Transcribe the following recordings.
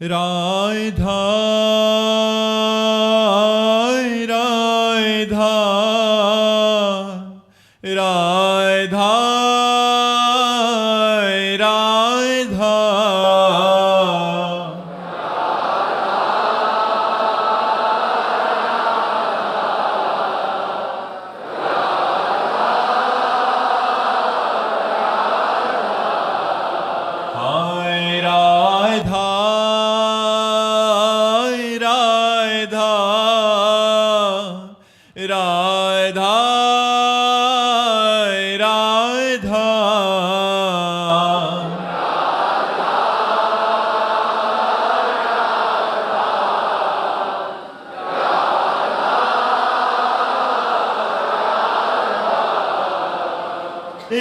राधा राधा राधा राधा हाय राधा राधा राधा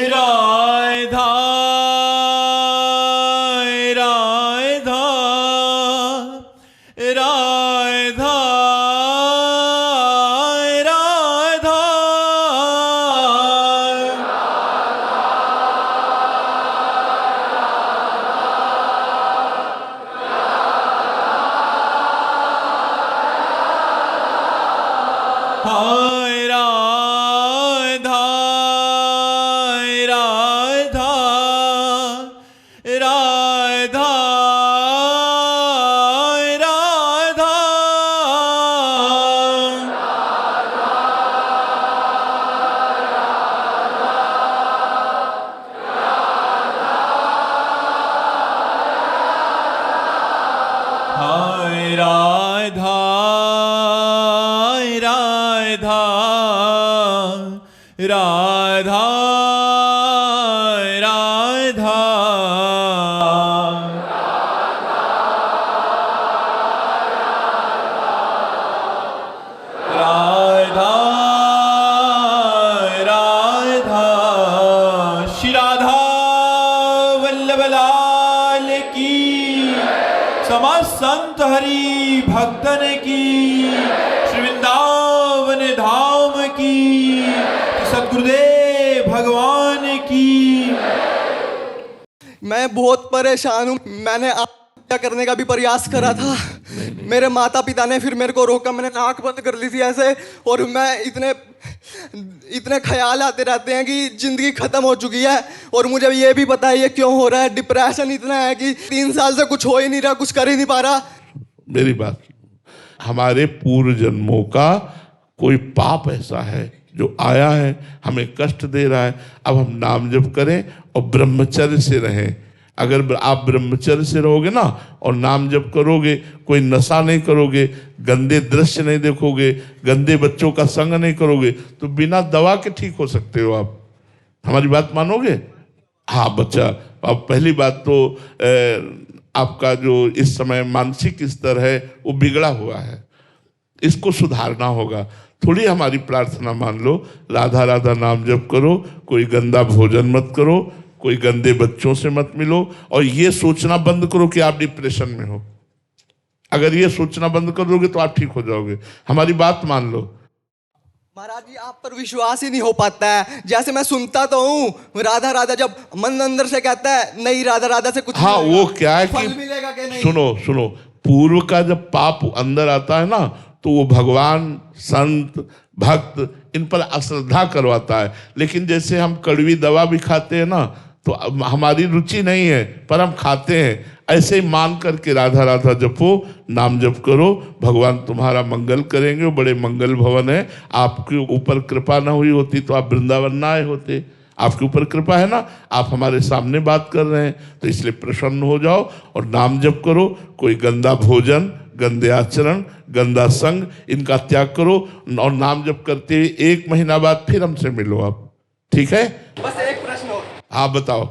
राधा राधा राधा हाय राधा राधा राधा राधा हाय राधा राधा राधा राधा राधा राधा श्री राधा वल्लभ लाल की, समस्त संत हरि भक्तन की, श्री वृंदावन धाम की, सद्गुरुदेव भगवान की। मैं बहुत परेशान हूँ। मैंने आत्महत्या करने का भी प्रयास करा था। मेरे माता पिता ने फिर मेरे को रोका। मैंने नाक बंद कर ली थी ऐसे, और मैं इतने ख्याल आते रहते हैं कि जिंदगी खत्म हो चुकी है। और मुझे ये भी पता है ये क्यों हो रहा है। डिप्रेशन इतना है कि 3 साल से कुछ हो ही नहीं रहा, कुछ कर ही नहीं पा रहा। मेरी बात, हमारे पूर्व जन्मों का कोई पाप ऐसा है जो आया है, हमें कष्ट दे रहा है। अब हम नाम जप करें और ब्रह्मचर्य से रहें। अगर आप ब्रह्मचर्य से रहोगे ना और नाम जप करोगे, कोई नशा नहीं करोगे, गंदे दृश्य नहीं देखोगे, गंदे बच्चों का संग नहीं करोगे, तो बिना दवा के ठीक हो सकते हो आप। हमारी बात मानोगे? हाँ बच्चा, अब पहली बात तो आपका जो इस समय मानसिक स्तर है वो बिगड़ा हुआ है, इसको सुधारना होगा। थोड़ी हमारी प्रार्थना मान लो, राधा राधा नाम जप करो, कोई गंदा भोजन मत करो, कोई गंदे बच्चों से मत मिलो, और ये सोचना बंद करो कि आप डिप्रेशन में हो। अगर ये सोचना बंद कर दोगे तो आप ठीक हो जाओगे। हमारी बात मान लो। महाराज जी, आप पर विश्वास ही नहीं हो पाता है। जैसे मैं सुनता तो हूँ राधा राधा, जब मन अंदर से कहता है नहीं राधा राधा से कुछ हाँ नहीं वो क्या है कि मिलेगा कि नहीं। सुनो, पूर्व का जब पाप अंदर आता है ना, तो वो भगवान, संत, भक्त इन पर अश्रद्धा करवाता है। लेकिन जैसे हम कड़वी दवा भी खाते हैं ना, तो हमारी रुचि नहीं है पर हम खाते हैं। ऐसे ही मान करके राधा राधा जपो, नाम जप करो, भगवान तुम्हारा मंगल करेंगे। वो बड़े मंगल भवन है। आपके ऊपर कृपा ना हुई होती तो आप वृंदावन ना आए होते। आपके ऊपर कृपा है ना, आप हमारे सामने बात कर रहे हैं, तो इसलिए प्रसन्न हो जाओ और नाम जप करो। कोई गंदा भोजन, गंदे आचरण, गंदा संग, इनका त्याग करो, और नाम जप करते हुए 1 महीना बाद फिर हमसे मिलो आप, ठीक है? बस एक प्रश्न हो। हाँ बताओ।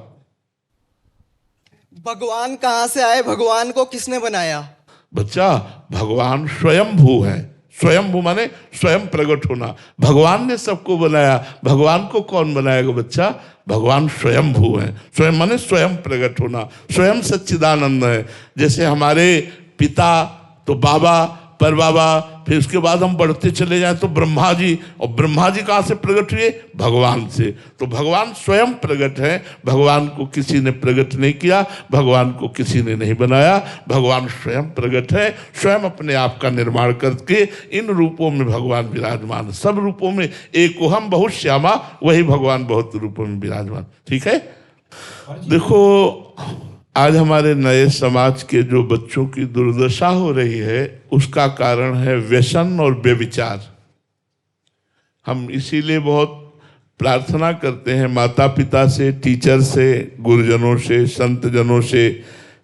भगवान कहाँ से आए? भगवान को किसने बनाया? बच्चा, भगवान स्वयंभू है। स्वयंभू माने स्वयं प्रकट होना। भगवान ने सबको बनाया, भगवान को कौन बनाएगा बच्चा? भगवान स्वयंभू है। स्वयं माने स्वयं प्रकट होना, स्वयं सच्चिदानंद है। जैसे हमारे पिता तो बाबा पर बाबा फिर उसके बाद हम बढ़ते चले जाएं तो ब्रह्मा जी, और ब्रह्मा जी कहाँ से प्रकट हुए? भगवान से। तो भगवान स्वयं प्रकट है, भगवान को किसी ने प्रकट नहीं किया, भगवान को किसी ने नहीं बनाया, भगवान स्वयं प्रकट है, स्वयं अपने आप का निर्माण करके इन रूपों में भगवान विराजमान, सब रूपों में एकोहम बहुत श्यामा, वही भगवान बहुत रूपों में विराजमान। ठीक है। देखो आज हमारे नए समाज के जो बच्चों की दुर्दशा हो रही है उसका कारण है व्यसन और व्यभिचार। हम इसीलिए बहुत प्रार्थना करते हैं माता पिता से, टीचर से, गुरुजनों से, संतजनों से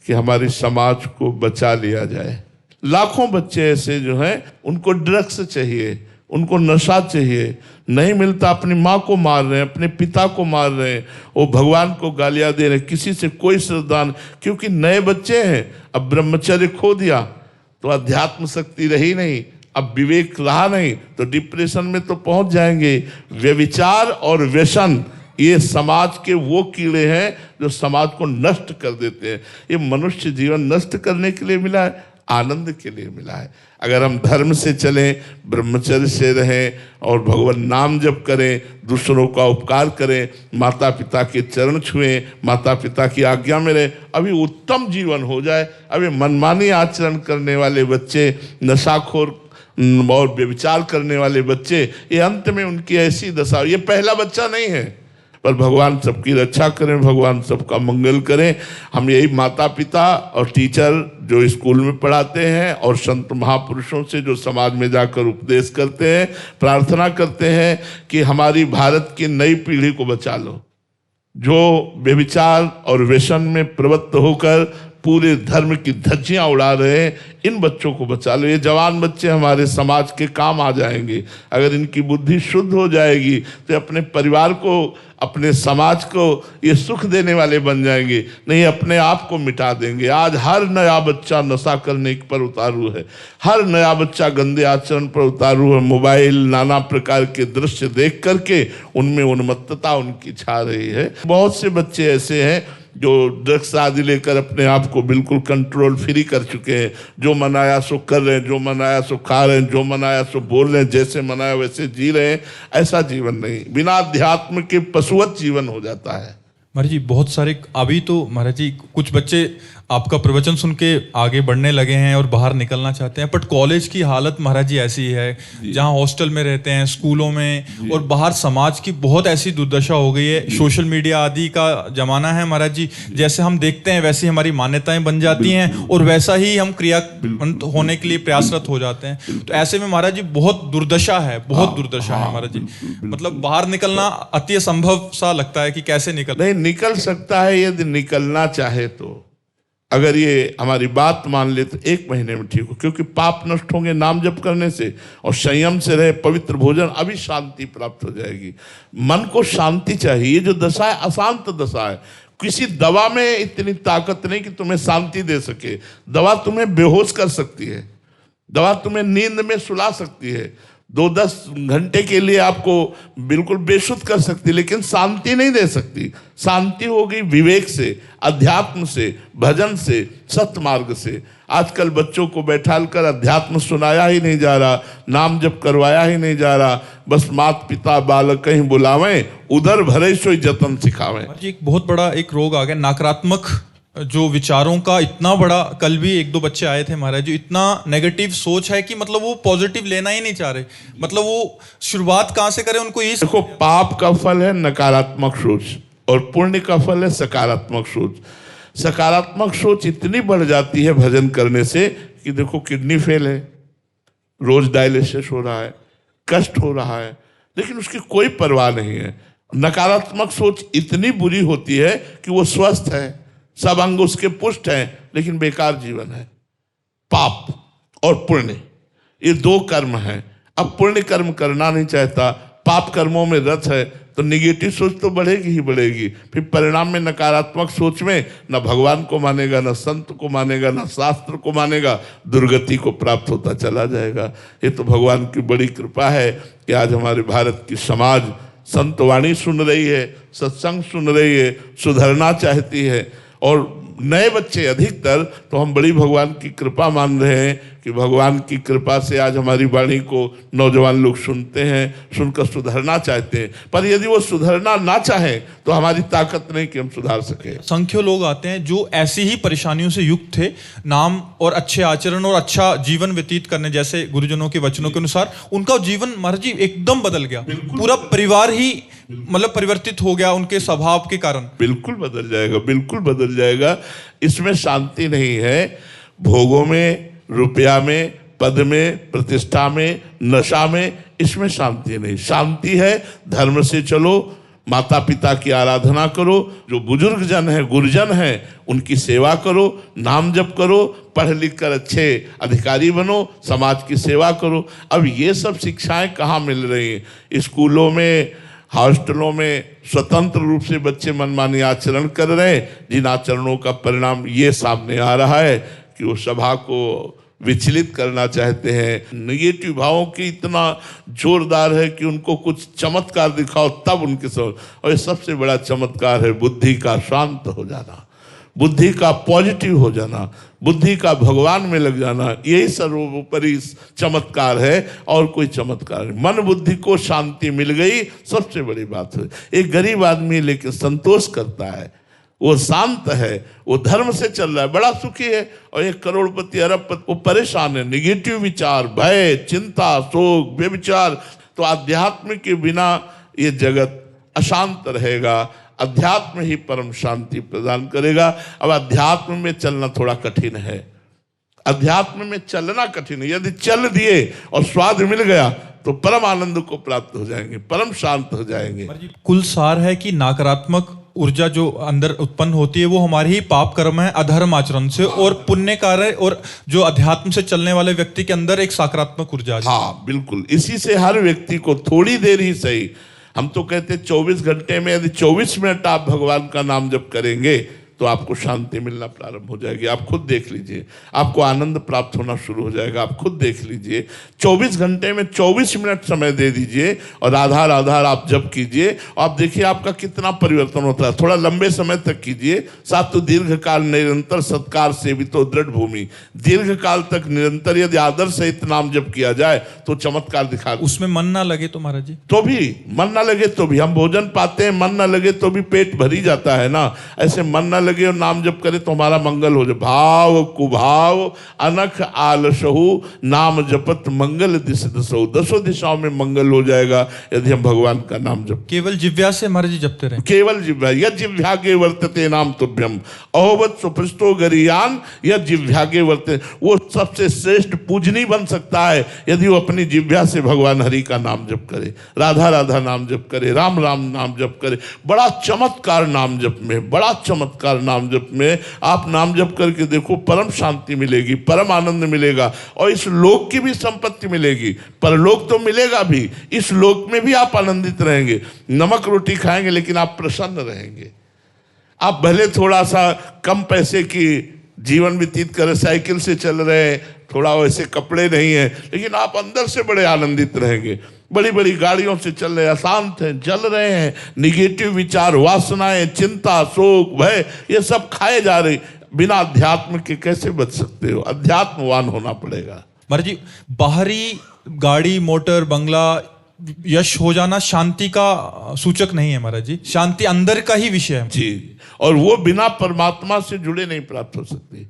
कि हमारे समाज को बचा लिया जाए। लाखों बच्चे ऐसे जो हैं उनको ड्रग्स चाहिए, उनको नशा चाहिए, नहीं मिलता अपनी माँ को मार रहे हैं, अपने पिता को मार रहे हैं, वो भगवान को गालियाँ दे रहे हैं, किसी से कोई श्रद्धा नहीं, क्योंकि नए बच्चे हैं। अब ब्रह्मचर्य खो दिया तो अध्यात्म शक्ति रही नहीं, अब विवेक रहा नहीं तो डिप्रेशन में तो पहुंच जाएंगे। व्यभिचार और व्यसन ये समाज के वो कीड़े हैं जो समाज को नष्ट कर देते हैं। ये मनुष्य जीवन नष्ट करने के लिए मिला है, आनंद के लिए मिला है। अगर हम धर्म से चलें, ब्रह्मचर्य से रहें और भगवान नाम जप करें, दूसरों का उपकार करें, माता पिता के चरण छुएं, माता पिता की आज्ञा में रहें, अभी उत्तम जीवन हो जाए। अभी मनमानी आचरण करने वाले बच्चे, नशाखोर और व्यभिचार करने वाले बच्चे, ये अंत में उनकी ऐसी दशा, ये पहला बच्चा नहीं है, पर भगवान सबकी रक्षा करें, भगवान सबका मंगल करें। हम यही माता पिता और टीचर जो स्कूल में पढ़ाते हैं और संत महापुरुषों से जो समाज में जाकर उपदेश करते हैं, प्रार्थना करते हैं कि हमारी भारत की नई पीढ़ी को बचा लो, जो व्यभिचार और व्यसन में प्रवृत्त होकर पूरे धर्म की धज्जियां उड़ा रहे हैं, इन बच्चों को बचा लो। ये जवान बच्चे हमारे समाज के काम आ जाएंगे। अगर इनकी बुद्धि शुद्ध हो जाएगी तो अपने परिवार को, अपने समाज को ये सुख देने वाले बन जाएंगे, नहीं अपने आप को मिटा देंगे। आज हर नया बच्चा नशा करने पर उतारू है, हर नया बच्चा गंदे आचरण पर उतारू है। मोबाइल, नाना प्रकार के दृश्य देख करके उनमें उन्मत्तता उनकी छा रही है। बहुत से बच्चे ऐसे हैं जो ड्रग्स आदि लेकर अपने आप को बिल्कुल कंट्रोल फ्री कर चुके हैं, जो मनाया सो कर रहे हैं, जो मनाया सो खा रहे हैं, जो मनाया सो बोल रहे हैं, जैसे मनाया वैसे जी रहे हैं। ऐसा जीवन नहीं, बिना अध्यात्म के पशुवत जीवन हो जाता है। महाराज जी बहुत सारे, अभी तो महाराज जी कुछ बच्चे आपका प्रवचन सुन के आगे बढ़ने लगे हैं और बाहर निकलना चाहते हैं, बट कॉलेज की हालत महाराज जी ऐसी है, जहां हॉस्टल में रहते हैं, स्कूलों में, और बाहर समाज की बहुत ऐसी दुर्दशा हो गई है। सोशल मीडिया आदि का जमाना है महाराज जी, जैसे हम देखते हैं वैसी हमारी मान्यताएं बन जाती हैं और वैसा ही हम क्रियान्वित होने के लिए प्रयासरत हो जाते हैं। तो ऐसे में महाराज जी बहुत दुर्दशा है, बहुत दुर्दशा है महाराज जी। मतलब बाहर निकलना अति असंभव सा लगता है कि कैसे निकल सकता है यदि निकलना चाहे तो। अगर ये हमारी बात मान ले तो 1 महीने में ठीक हो, क्योंकि पाप नष्ट होंगे नाम जप करने से, और संयम से रहे, पवित्र भोजन, अभी शांति प्राप्त हो जाएगी। मन को शांति चाहिए। ये जो दशा है अशांत दशा है। किसी दवा में इतनी ताकत नहीं कि तुम्हें शांति दे सके। दवा तुम्हें बेहोश कर सकती है, दवा तुम्हें नींद में सुला सकती है, 2-10 घंटे के लिए आपको बिल्कुल बेसुध कर सकती, लेकिन शांति नहीं दे सकती। शांति होगी विवेक से, अध्यात्म से, भजन से, सत्मार्ग से। आजकल बच्चों को बैठालकर अध्यात्म सुनाया ही नहीं जा रहा, नाम जप करवाया ही नहीं जा रहा। बस माता पिता बालक कहीं बुलावें, उधर भरे सोई जतन सिखावें। एक बहुत बड़ा एक रोग आ गया, नकारात्मक जो विचारों का इतना बड़ा। कल भी 1-2 बच्चे आए थे महाराज जी, इतना नेगेटिव सोच है कि मतलब वो पॉजिटिव लेना ही नहीं चाह रहे। मतलब वो शुरुआत कहाँ से करें, उनको ये देखो, पाप का फल है नकारात्मक सोच और पुण्य का फल है सकारात्मक सोच। सकारात्मक सोच इतनी बढ़ जाती है भजन करने से कि देखो किडनी फेल है, रोज डायलिसिस हो रहा है, कष्ट हो रहा है, लेकिन उसकी कोई परवाह नहीं है। नकारात्मक सोच इतनी बुरी होती है कि वो स्वस्थ है, सब अंग उसके पुष्ट हैं, लेकिन बेकार जीवन है। पाप और पुण्य ये 2 कर्म हैं। अब पुण्य कर्म करना नहीं चाहता, पाप कर्मों में रत है, तो निगेटिव सोच तो बढ़ेगी ही बढ़ेगी। फिर परिणाम में नकारात्मक सोच में न भगवान को मानेगा, न संत को मानेगा, न शास्त्र को मानेगा, दुर्गति को प्राप्त होता चला जाएगा। ये तो भगवान की बड़ी कृपा है कि आज हमारे भारत की समाज संतवाणी सुन रही है, सत्संग सुन रही है, सुधरना चाहती है और नए बच्चे अधिकतर, तो हम बड़ी भगवान की कृपा मान रहे हैं कि भगवान की कृपा से आज हमारी वाणी को नौजवान लोग सुनते हैं, सुनकर सुधरना चाहते हैं। पर यदि वो सुधरना ना चाहें तो हमारी ताकत नहीं कि हम सुधार सके। संख्यों लोग आते हैं जो ऐसी ही परेशानियों से युक्त थे, नाम और अच्छे आचरण और अच्छा जीवन व्यतीत करने जैसे गुरुजनों के वचनों के अनुसार उनका जीवन महाराज जी एकदम बदल गया। पूरा परिवार ही मतलब परिवर्तित हो गया उनके स्वभाव के कारण। बिल्कुल बदल जाएगा, बिल्कुल बदल जाएगा। इसमें शांति नहीं है। भोगों में, रुपया में, पद में, प्रतिष्ठा में, नशा में, इसमें शांति नहीं। शांति है धर्म से चलो, माता पिता की आराधना करो, जो बुजुर्ग जन है, गुरुजन है, उनकी सेवा करो, नाम जप करो, पढ़ लिख कर अच्छे अधिकारी बनो, समाज की सेवा करो। अब ये सब शिक्षाएं कहाँ मिल रही हैं? स्कूलों में, हॉस्टलों में स्वतंत्र रूप से बच्चे मनमानी आचरण कर रहे हैं, जिन आचरणों का परिणाम ये सामने आ रहा है कि वो सभा को विचलित करना चाहते हैं। नेगेटिव भावों की इतना जोरदार है कि उनको कुछ चमत्कार दिखाओ तब उनके समझ। और ये सबसे बड़ा चमत्कार है बुद्धि का शांत हो जाना, बुद्धि का पॉजिटिव हो जाना, बुद्धि का भगवान में लग जाना। यही सर्वोपरि चमत्कार है और कोई चमत्कार नहीं। मन बुद्धि को शांति मिल गई, सबसे बड़ी बात है। एक गरीब आदमी लेकिन संतोष करता है, वो शांत है, वो धर्म से चल रहा है, बड़ा सुखी है। और एक करोड़पति, अरबपति वो परेशान है, निगेटिव विचार, भय, चिंता, शोक, व्यभिचार। तो आध्यात्म के बिना ये जगत अशांत रहेगा। अध्यात्म ही परम शांति प्रदान करेगा। अब अध्यात्म में चलना थोड़ा कठिन है, अध्यात्म में चलना कठिन है। यदि चल दिए और स्वाद मिल गया तो परम आनंद को प्राप्त हो जाएंगे, परम शांत हो जाएंगे। कुल सार है कि नकारात्मक ऊर्जा जो अंदर उत्पन्न होती है वो हमारे ही पाप कर्म है, अधर्म आचरण से, और पुण्य कार्य और जो अध्यात्म से चलने वाले व्यक्ति के अंदर एक सकारात्मक ऊर्जा। हाँ बिल्कुल, इसी से हर व्यक्ति को थोड़ी देर ही सही, हम तो कहते हैं 24 घंटे में यदि 24 मिनट आप भगवान का नाम जप करेंगे तो आपको शांति मिलना प्रारंभ हो जाएगी। आप खुद देख लीजिए, आपको आनंद प्राप्त होना शुरू हो जाएगा। आप खुद देख लीजिए, 24 घंटे में 24 मिनट समय दे दीजिए और आधार आधार आप जप कीजिए। आप देखिए आपका कितना परिवर्तन होता है। थोड़ा लंबे समय तक कीजिए। साथ तो दीर्घ काल निरंतर सत्कार सेवितो दृढ़ भूमि, दीर्घ काल तक निरंतर यदि आदर सहित नाम जप किया जाए तो चमत्कार दिखा। उसमें मन ना लगे तो महाराज जी, तो भी मन ना लगे तो भी हम भोजन पाते हैं, मन ना लगे तो भी पेट भरी जाता है ना। ऐसे मन ना लगे और नाम जप करे तो हमारा मंगल हो जाए। भाव कुभाव अनख आलसहु, नाम जपत मंगल दिश दसो, दसों दिशाओं में मंगल हो जाएगा यदि हम भगवान का नाम जप। केवल जिह्वा से महाराज जी जपते रहे, केवल जिह्वा। यद जिह्वागे वर्तते नाम तुभ्यम अहोवत सुपृष्टो गरियान, यद जिह्वागे वर्तते। वो सबसे श्रेष्ठ पूजनी बन सकता है यदि वो अपनी जिह्वा से भगवान हरि का नाम जप करे, राधा राधा नाम जप करे, राम राम नाम जप करे। बड़ा चमत्कार नाम जप में, बड़ा चमत्कार नाम जप में। आप नाम जप करके देखो, परम शांति मिलेगी, परम आनंद मिलेगा और इस लोक की भी संपत्ति मिलेगी। परलोक तो मिलेगा भी, इस लोक में भी आप आनंदित रहेंगे। नमक रोटी खाएंगे लेकिन आप प्रसन्न रहेंगे। आप भले थोड़ा सा कम पैसे की जीवन व्यतीत करें, साइकिल से चल रहे हैं, थोड़ा वैसे कपड़े नहीं है, लेकिन आप अंदर से बड़े आनंदित रहेंगे। बड़ी बड़ी गाड़ियों से चल रहे हैं, अशांत हैं, जल रहे हैं, निगेटिव विचार, वासनाएं, चिंता, शोक, भय, ये सब खाए जा रहे। बिना अध्यात्म के कैसे बच सकते हो? अध्यात्मवान होना पड़ेगा। महाराज जी, बाहरी गाड़ी, मोटर, बंगला, यश हो जाना शांति का सूचक नहीं है महाराज जी। शांति अंदर का ही विषय है जी, और वो बिना परमात्मा से जुड़े नहीं प्राप्त हो सकती।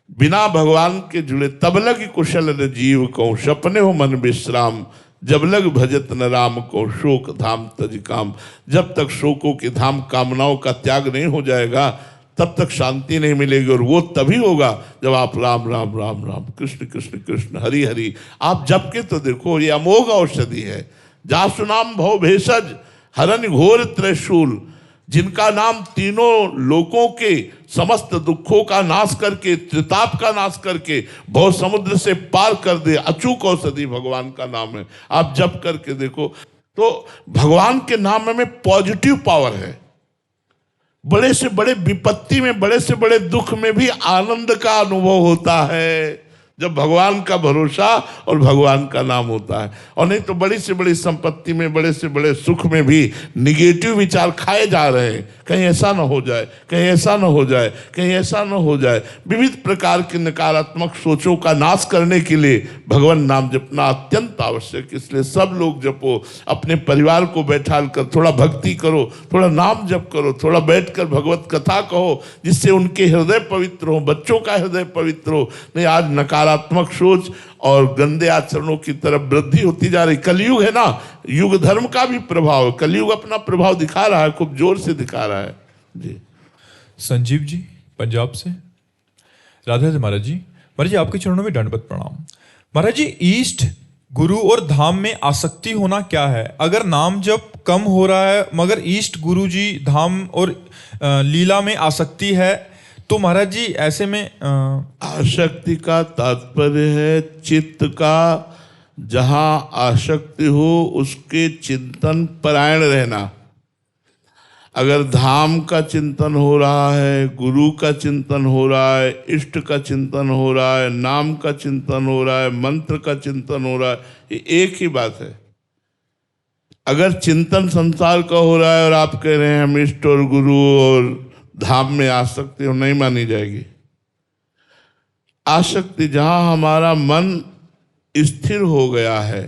बिना भगवान के जुड़े तब लग कुशल न जीव को, सपने हो मन विश्राम, जब लग भजत न राम को, शोक धाम तज काम। जब तक शोकों के धाम कामनाओं का त्याग नहीं हो जाएगा तब तक शांति नहीं मिलेगी। और वो तभी होगा जब आप राम राम राम राम, कृष्ण कृष्ण कृष्ण, हरि हरि आप जप के तो देखो। ये अमोघ औषधि है। जासु नाम भव भेषज हरन घोर त्रिशूल, जिनका नाम तीनों लोकों के समस्त दुखों का नाश करके, त्रिताप का नाश करके भव समुद्र से पार कर दे, अचूक औषधि भगवान का नाम है। आप जप करके देखो तो भगवान के नाम में पॉजिटिव पावर है। बड़े से बड़े विपत्ति में, बड़े से बड़े दुख में भी आनंद का अनुभव होता है। जब भगवान का भरोसा और भगवान का नाम होता है। और नहीं तो बड़ी से बड़ी संपत्ति में, बड़े से बड़े सुख में भी निगेटिव विचार खाए जा रहे हैं। कहीं ऐसा ना हो जाए, कहीं ऐसा ना हो जाए, कहीं ऐसा ना हो जाए। विविध प्रकार की नकारात्मक सोचों का नाश करने के लिए भगवान नाम जपना अत्यंत आवश्यक। इसलिए सब लोग जपो, अपने परिवार को बैठा कर थोड़ा भक्ति करो, थोड़ा नाम जप करो, थोड़ा बैठकर भगवत कथा कहो, जिससे उनके हृदय पवित्र हो, बच्चों का हृदय पवित्र हो। नहीं आज नकारात्मक सोच और गंदे आचरणों की तरफ वृद्धि होती जा रही। कलयुग है ना, युग धर्म का भी प्रभाव, कलयुग अपना प्रभाव दिखा रहा है, खूब जोर से दिखा रहा है जी। संजीव जी पंजाब से। राधे राधे महाराज जी। महाराज जी आपके चरणों में दंडवत प्रणाम। महाराज जी इष्ट गुरु और धाम में आसक्ति होना क्या है? अगर नाम जप कम हो रहा है मगर इष्ट गुरु जी धाम और लीला में आसक्ति है तो महाराज जी ऐसे में आसक्ति का तात्पर्य है चित्त का जहां आसक्ति हो उसके चिंतन परायण रहना। अगर धाम का चिंतन हो रहा है, गुरु का चिंतन हो रहा है, इष्ट का चिंतन हो रहा है, नाम का चिंतन हो रहा है, मंत्र का चिंतन हो रहा है, ये एक ही बात है। अगर चिंतन संसार का हो रहा है और आप कह रहे हैं हम इष्ट और गुरु और धाम में आसक्ति हो, नहीं मानी जाएगी। आसक्ति जहां हमारा मन स्थिर हो गया है,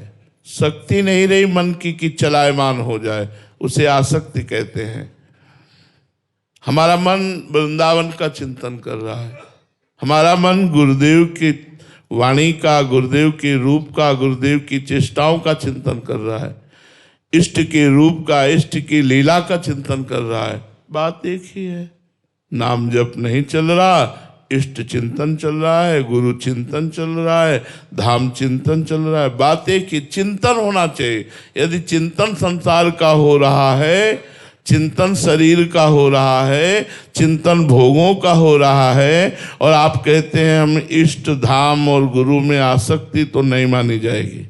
शक्ति नहीं रही मन की कि चलायमान हो जाए, उसे आसक्ति कहते हैं। हमारा मन वृंदावन का चिंतन कर रहा है, हमारा मन गुरुदेव की वाणी का, गुरुदेव के रूप का, गुरुदेव की चेष्टाओं का चिंतन कर रहा है, इष्ट के रूप का, इष्ट की लीला का चिंतन कर रहा है। बात एक ही है, नाम जप नहीं चल रहा, इष्ट चिंतन चल रहा है, गुरु चिंतन चल रहा है, धाम चिंतन चल रहा है। बात एक ही, चिंतन होना चाहिए। यदि चिंतन संसार का हो रहा है, चिंतन शरीर का हो रहा है, चिंतन भोगों का हो रहा है और आप कहते हैं हम इष्ट धाम और गुरु में आसक्ति, तो नहीं मानी जाएगी।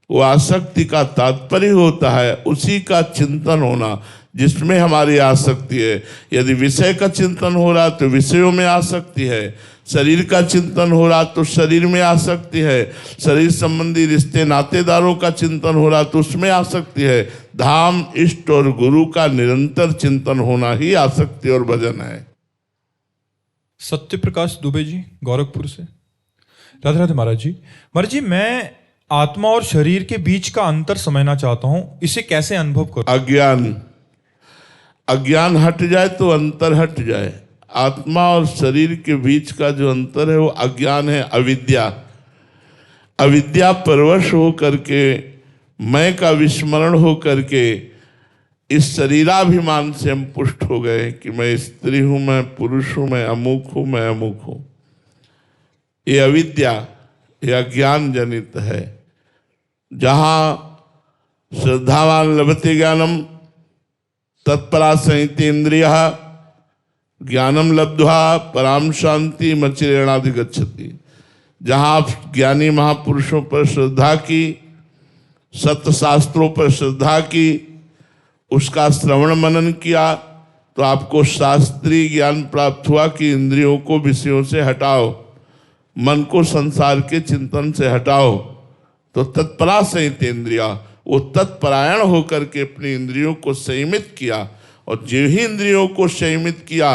वो आसक्ति का तात्पर्य होता है उसी का चिंतन होना जिसमें हमारी आसक्ति है। यदि विषय का चिंतन हो रहा तो विषयों में आसक्ति है, शरीर का चिंतन हो रहा तो शरीर में आसक्ति है, शरीर संबंधी रिश्ते नातेदारों का चिंतन हो रहा तो उसमें आसक्ति है। धाम, इष्ट और गुरु का निरंतर चिंतन होना ही आसक्ति और भजन है। सत्य प्रकाश दुबे जी गोरखपुर से। राधे राधे महाराज जी। महाराज जी मैं आत्मा और शरीर के बीच का अंतर समझना चाहता हूं, इसे कैसे अनुभव करूं? अज्ञान हट जाए तो अंतर हट जाए। आत्मा और शरीर के बीच का जो अंतर है वो अज्ञान है, अविद्या। अविद्या परवश हो करके, मैं का विस्मरण हो करके इस शरीराभिमान से हम पुष्ट हो गए कि मैं स्त्री हूं, मैं पुरुष हूं, मैं अमुक हूं, मैं अमुक हूं। ये अविद्या, ये अज्ञान जनित है। जहां श्रद्धावान लभते ज्ञानम तत्परा संहितेन्द्रिय ज्ञानम लब्ध्वा पराम शांति मचिरेणाधिगच्छति। जहाँ आप ज्ञानी महापुरुषों पर श्रद्धा की, सत्य शास्त्रों पर श्रद्धा की, उसका श्रवण मनन किया तो आपको शास्त्रीय ज्ञान प्राप्त हुआ कि इंद्रियों को विषयों से हटाओ, मन को संसार के चिंतन से हटाओ। तो तत्परा संहितेन्द्रिया, वो तत्परायण होकर के अपनी इंद्रियों को संयमित किया और जो ही इंद्रियों को संयमित किया,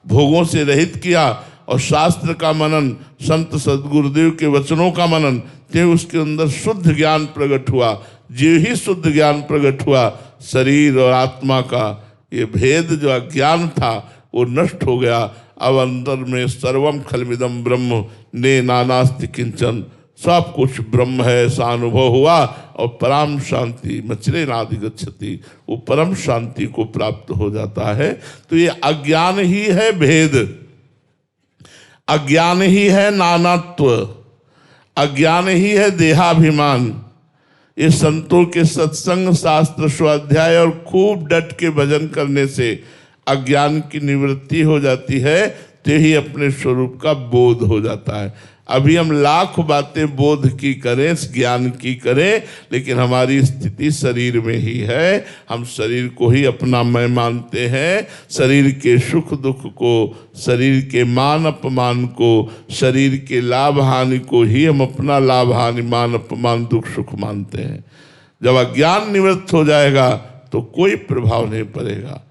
भोगों से रहित किया और शास्त्र का मनन, संत सद्गुरुदेव के वचनों का मनन, तो उसके अंदर शुद्ध ज्ञान प्रकट हुआ। जो ही शुद्ध ज्ञान प्रकट हुआ, शरीर और आत्मा का ये भेद जो अज्ञान था वो नष्ट हो गया। अब अंदर में सर्वम खलमिदम ब्रह्म ने नानास्ति किंचन, सब कुछ ब्रह्म है ऐसा अनुभव हुआ और परम शांति मचिरेणाधिगच्छति, वो परम शांति को प्राप्त हो जाता है। तो ये अज्ञान ही है भेद, अज्ञान ही है नानात्व, अज्ञान ही है देहाभिमान। ये संतों के सत्संग, शास्त्र, स्वाध्याय और खूब डट के भजन करने से अज्ञान की निवृत्ति हो जाती है, तो ही अपने स्वरूप का बोध हो जाता है। अभी हम लाख बातें बोध की करें, ज्ञान की करें, लेकिन हमारी स्थिति शरीर में ही है। हम शरीर को ही अपना मैं मानते हैं। शरीर के सुख दुख को, शरीर के मान अपमान को, शरीर के लाभ हानि को ही हम अपना लाभ हानि, मान अपमान, दुख सुख मानते हैं। जब अज्ञान निवृत्त हो जाएगा तो कोई प्रभाव नहीं पड़ेगा।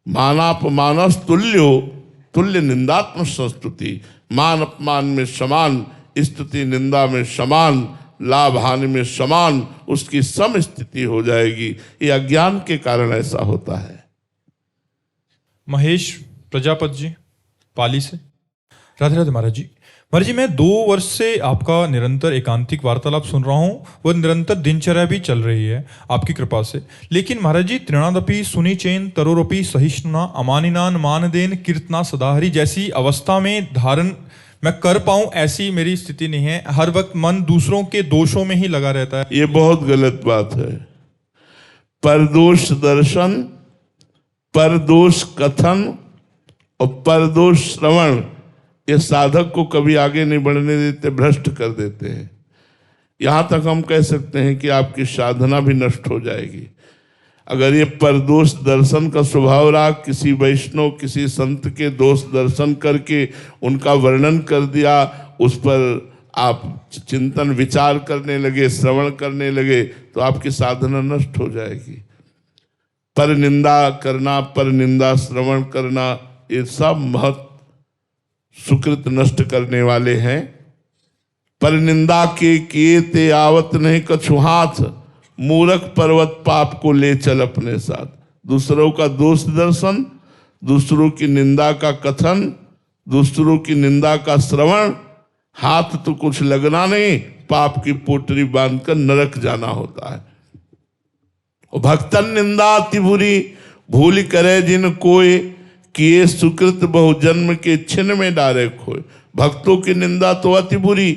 मानापमानस तुल्यो, तुल्य निंदात्म संस्तुति। मान अपमान में समान, स्तुति निंदा में समान, लाभ हानि में समान, उसकी सम स्थिति हो जाएगी। ये अज्ञान के कारण ऐसा होता है। महेश प्रजापत जी पाली से। राधे राधे महाराज जी। महाराज जी, मैं 2 वर्ष से आपका निरंतर एकांतिक वार्तालाप सुन रहा हूँ। वह निरंतर दिनचर्या भी चल रही है आपकी कृपा से। लेकिन महाराज जी, तृणादपि सुनिचेन तरोरपि सहिष्णुना अमानिनान मानदेन कीर्तना सदाहरी जैसी अवस्था में धारण मैं कर पाऊं, ऐसी मेरी स्थिति नहीं है। हर वक्त मन दूसरों के दोषों में ही लगा रहता है। ये बहुत गलत बात है। परदोष दर्शन, परदोष कथन और परदोष श्रवण, ये साधक को कभी आगे नहीं बढ़ने देते, भ्रष्ट कर देते हैं। यहाँ तक हम कह सकते हैं कि आपकी साधना भी नष्ट हो जाएगी। अगर ये परदोष दर्शन का स्वभाव रहा, किसी वैष्णव, किसी संत के दोष दर्शन करके उनका वर्णन कर दिया, उस पर आप चिंतन विचार करने लगे, श्रवण करने लगे, तो आपकी साधना नष्ट हो जाएगी। पर निंदा करना, पर निंदा श्रवण करना, ये सब महत् सुकृत नष्ट करने वाले हैं। पर निंदा के किए ते आवत नहीं कछु हाथ, मूरख पर्वत पाप को ले चल अपने साथ। दूसरों का दोष दर्शन, दूसरों की निंदा का कथन, दूसरों की निंदा का श्रवण, हाथ तो कुछ लगना नहीं, पाप की पोटरी बांधकर नरक जाना होता है। और भक्तन निंदा अति बुरी, भूल करे जिन कोय, किए सुकृत बहुजन्म के छिन्न में डारे खोए। भक्तों की निंदा तो अति बुरी,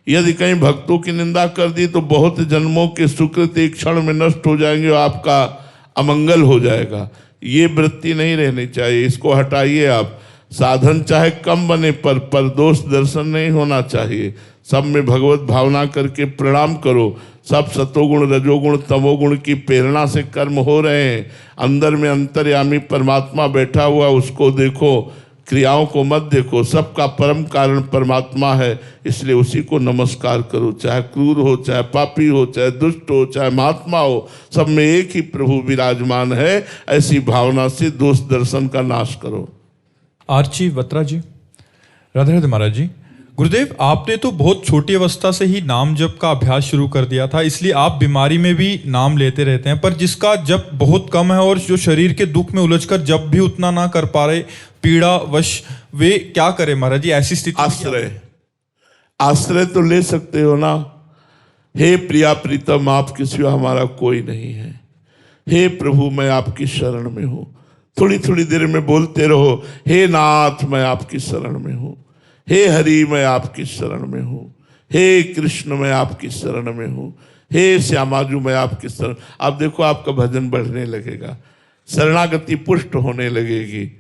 यदि कहीं भक्तों की निंदा कर दी तो बहुत जन्मों के सुकृत एक क्षण में नष्ट हो जाएंगे और आपका अमंगल हो जाएगा। ये वृत्ति नहीं रहनी चाहिए, इसको हटाइए आप। साधन चाहे कम बने, पर परदोष दर्शन नहीं होना चाहिए। सब में भगवत भावना करके प्रणाम करो। सब सतोगुण, रजोगुण, तमोगुण की प्रेरणा से कर्म हो रहे हैं। अंदर में अंतर्यामी परमात्मा बैठा हुआ, उसको देखो, क्रियाओं को मत देखो। सबका परम कारण परमात्मा है, इसलिए उसी को नमस्कार करो। चाहे क्रूर हो, चाहे पापी हो, चाहे दुष्ट हो, चाहे महात्मा हो, सब में एक ही प्रभु विराजमान है। ऐसी भावना से दोष दर्शन का नाश करो। आर्ची बत्रा जी। राधे राधे महाराज जी। गुरुदेव, आपने तो बहुत छोटी अवस्था से ही नाम जप का अभ्यास शुरू कर दिया था, इसलिए आप बीमारी में भी नाम लेते रहते हैं। पर जिसका जप बहुत कम है और जो शरीर के दुख में उलझकर जप भी उतना ना कर पा रहे, पीड़ा वश, वे क्या करें महाराज जी ऐसी स्थिति? आश्रय तो ले सकते हो ना। हे प्रिया प्रीतम, आपके सिवा हमारा कोई नहीं है। हे प्रभु, मैं आपकी शरण में हूँ। थोड़ी थोड़ी देर में बोलते रहो, हे नाथ मैं आपकी शरण में हूँ, हे हरि मैं आपकी शरण में हूँ, हे कृष्ण मैं आपकी शरण में हूँ, हे श्यामाजू मैं आपकी शरण। आप देखो आपका भजन बढ़ने लगेगा, शरणागति पुष्ट होने लगेगी।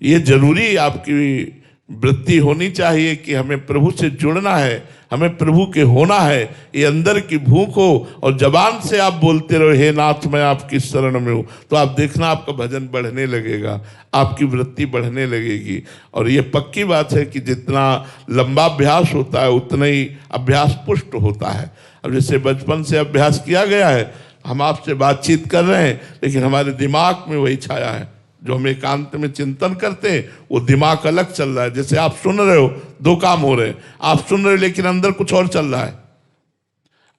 ये जरूरी आपकी वृत्ति होनी चाहिए कि हमें प्रभु से जुड़ना है, हमें प्रभु के होना है। ये अंदर की भूख हो और जबान से आप बोलते रहो, हे नाथ मैं आपकी शरण में हूँ, तो आप देखना आपका भजन बढ़ने लगेगा, आपकी वृत्ति बढ़ने लगेगी। और ये पक्की बात है कि जितना लंबा अभ्यास होता है उतना ही अभ्यास पुष्ट होता है। अब जैसे बचपन से अभ्यास किया गया है, हम आपसे बातचीत कर रहे हैं, लेकिन हमारे दिमाग में वही छाया है। जो हम एकांत में चिंतन करते हैं वो दिमाग अलग चल रहा है। जैसे आप सुन रहे हो, दो काम हो रहे हैं, आप सुन रहे हो लेकिन अंदर कुछ और चल रहा है।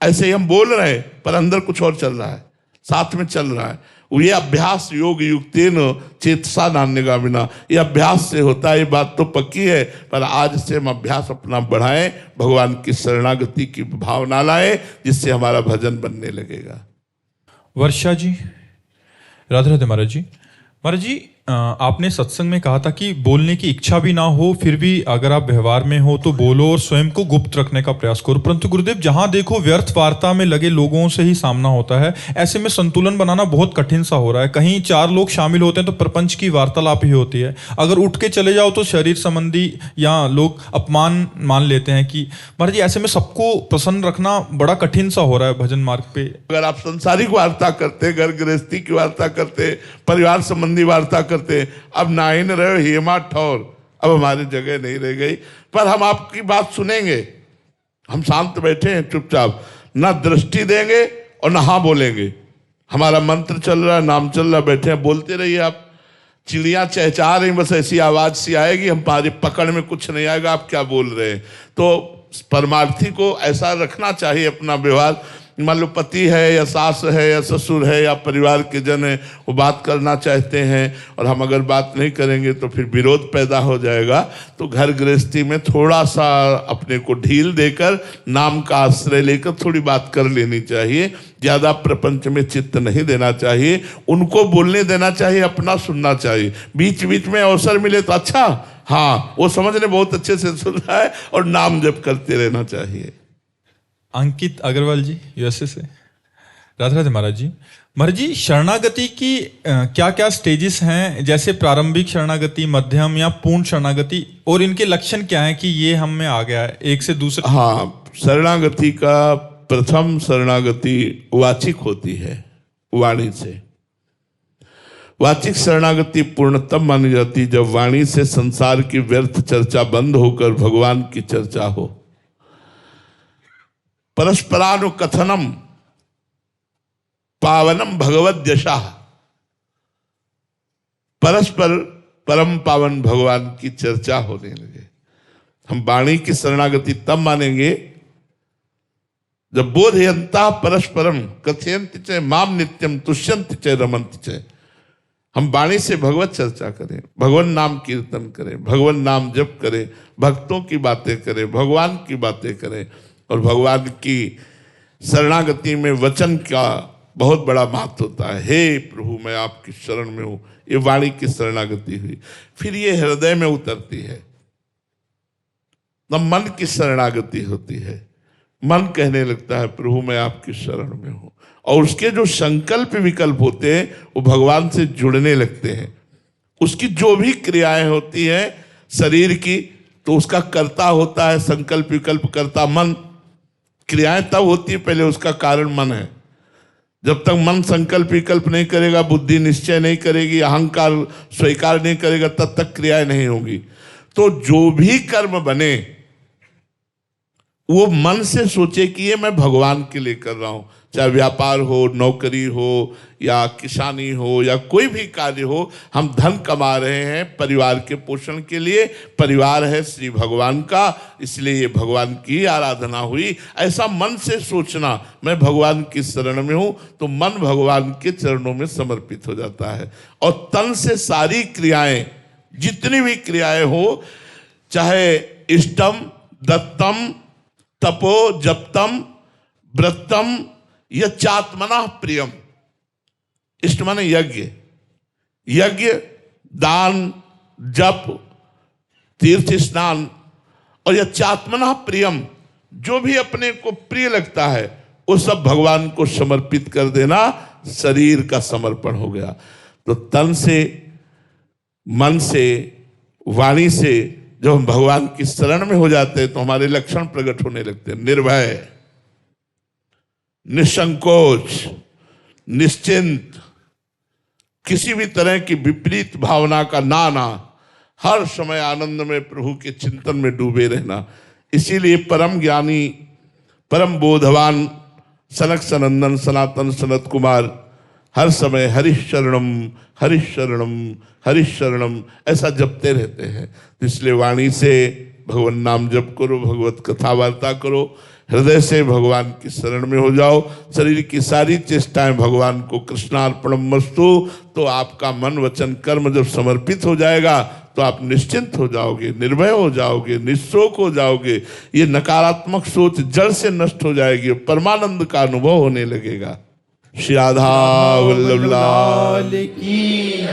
ऐसे ही हम बोल रहे हैं पर अंदर कुछ और चल रहा है, साथ में चल रहा है। ये अभ्यास योग युक्तेन चेतसा नान्यगामिना, ये अभ्यास से होता है। ये बात तो पक्की है, पर आज से हम अभ्यास अपना बढ़ाएं, भगवान की शरणागति की भावना लाएं, जिससे हमारा भजन बनने लगेगा। वर्षा जी। राधे राधे महाराज जी। महाराज जी, आपने सत्संग में कहा था कि बोलने की इच्छा भी ना हो फिर भी अगर आप व्यवहार में हो तो बोलो और स्वयं को गुप्त रखने का प्रयास करो, परंतु गुरुदेव जहां देखो व्यर्थ वार्ता में लगे लोगों से ही सामना होता है। ऐसे में संतुलन बनाना बहुत कठिन सा हो रहा है। कहीं 4 लोग शामिल होते हैं तो प्रपंच की वार्तालाप ही होती है, अगर उठ के चले जाओ तो शरीर संबंधी या लोग अपमान मान लेते हैं कि महाराज जी ऐसे में सबको प्रसन्न रखना बड़ा कठिन सा हो रहा है भजन मार्ग पे। अगर आप संसारिक वार्ता करते, घर गृहस्थी की वार्ता करते, परिवार संबंधी वार्ता करते, अब नाइन रहे हेमा ठौर, अब हमारी जगह नहीं रह गई। पर हम आपकी बात सुनेंगे, हम शांत बैठे हैं चुपचाप, ना दृष्टि देंगे और ना हाँ बोलेंगे। हमारा मंत्र चल रहा है, नाम चल रहा है, बैठे हैं, बोलते रहिए आप। चिड़ियाँ चहचहा रही, बस ऐसी आवाज सी आएगी, हमारी पकड़ में कुछ नहीं आएगा आप क्या बोल रहे हैं। तो परमार्थी को ऐसा रखना चाहिए अपना व्यवहार। मान लो पति है या सास है या ससुर है या परिवार के जन है, वो बात करना चाहते हैं और हम अगर बात नहीं करेंगे तो फिर विरोध पैदा हो जाएगा। तो घर गृहस्थी में थोड़ा सा अपने को ढील देकर नाम का आश्रय लेकर थोड़ी बात कर लेनी चाहिए। ज़्यादा प्रपंच में चित्त नहीं देना चाहिए, उनको बोलने देना चाहिए, अपना सुनना चाहिए। बीच बीच में अवसर मिले तो अच्छा, हाँ वो समझने बहुत अच्छे से सुन रहा है और नाम जप करते रहना चाहिए। अंकित अग्रवाल जी यूएसए से। राधे राधे महाराज जी। महाराज जी शरणागति की क्या क्या स्टेजेस हैं, जैसे प्रारंभिक शरणागति, मध्यम या पूर्ण शरणागति, और इनके लक्षण क्या हैं कि ये हम में आ गया है एक से दूसरे। हाँ, शरणागति का प्रथम शरणागति वाचिक होती है, वाणी से। वाचिक शरणागति पूर्णतम मानी जाती जब वाणी से संसार की व्यर्थ चर्चा बंद होकर भगवान की चर्चा हो। परस्परानुकथनम पावनम भगवद यशः, परस्पर परम पावन भगवान की चर्चा होने लगे। हम वाणी की शरणागति तब मानेंगे जब बोधयंता परस्परम कथयन्ति च माम नित्यम तुष्यन्ति च रमन्ति च। हम वाणी से भगवत चर्चा करें, भगवान नाम कीर्तन करें, भगवान नाम जप करें, भक्तों की बातें करें, भगवान की बातें करें। और भगवान की शरणागति में वचन का बहुत बड़ा महत्व होता है। हे प्रभु मैं आपकी शरण में हूं, ये वाणी की शरणागति हुई। फिर ये हृदय में उतरती है, तब मन की शरणागति होती है। मन कहने लगता है प्रभु मैं आपकी शरण में हूं, और उसके जो संकल्प विकल्प होते हैं वो भगवान से जुड़ने लगते हैं। उसकी जो भी क्रियाएं होती हैं शरीर की, तो उसका कर्ता होता है संकल्प विकल्प करता मन। क्रियाएं तब होती है, पहले उसका कारण मन है। जब तक मन संकल्प विकल्प नहीं करेगा, बुद्धि निश्चय नहीं करेगी, अहंकार स्वीकार नहीं करेगा, तब तक क्रियाएं नहीं होंगी। तो जो भी कर्म बने वो मन से सोचे कि ये मैं भगवान के लिए कर रहा हूं। चाहे व्यापार हो, नौकरी हो, या किसानी हो, या कोई भी कार्य हो, हम धन कमा रहे हैं परिवार के पोषण के लिए। परिवार है श्री भगवान का, इसलिए ये भगवान की आराधना हुई। ऐसा मन से सोचना मैं भगवान की शरण में हूं, तो मन भगवान के चरणों में समर्पित हो जाता है। और तन से सारी क्रियाएं, जितनी भी क्रियाएं हो, चाहे इष्टम दत्तम तपो जप्तम व्रतम यच्चात्मना प्रियम। इष्ट माने यज्ञ, यज्ञ दान जप तीर्थ स्नान, और यच्चात्मना प्रियम, जो भी अपने को प्रिय लगता है वो सब भगवान को समर्पित कर देना शरीर का समर्पण हो गया। तो तन से, मन से, वाणी से जब हम भगवान की शरण में हो जाते हैं तो हमारे लक्षण प्रकट होने लगते हैं। निर्भय, निसंकोच, निश्चिंत, किसी भी तरह की विपरीत भावना का ना आना, हर समय आनंद में प्रभु के चिंतन में डूबे रहना। इसीलिए परम ज्ञानी, परम बोधवान सनक सनंदन सनातन सनत कुमार हर समय हरिशरणम हरिशरणम हरिशरणम ऐसा जपते रहते हैं। इसलिए वाणी से भगवान नाम जप करो, भगवत कथा वार्ता करो, हृदय से भगवान की शरण में हो जाओ। शरीर की सारी चेष्टाएं भगवान को कृष्णार्पणमस्तु। तो आपका मन वचन कर्म जब समर्पित हो जाएगा तो आप निश्चिंत हो जाओगे, निर्भय हो जाओगे, निःशोक हो जाओगे। ये नकारात्मक सोच जड़ से नष्ट हो जाएगी, परमानंद का अनुभव होने लगेगा। श्री राधा वल्लभ लाल की।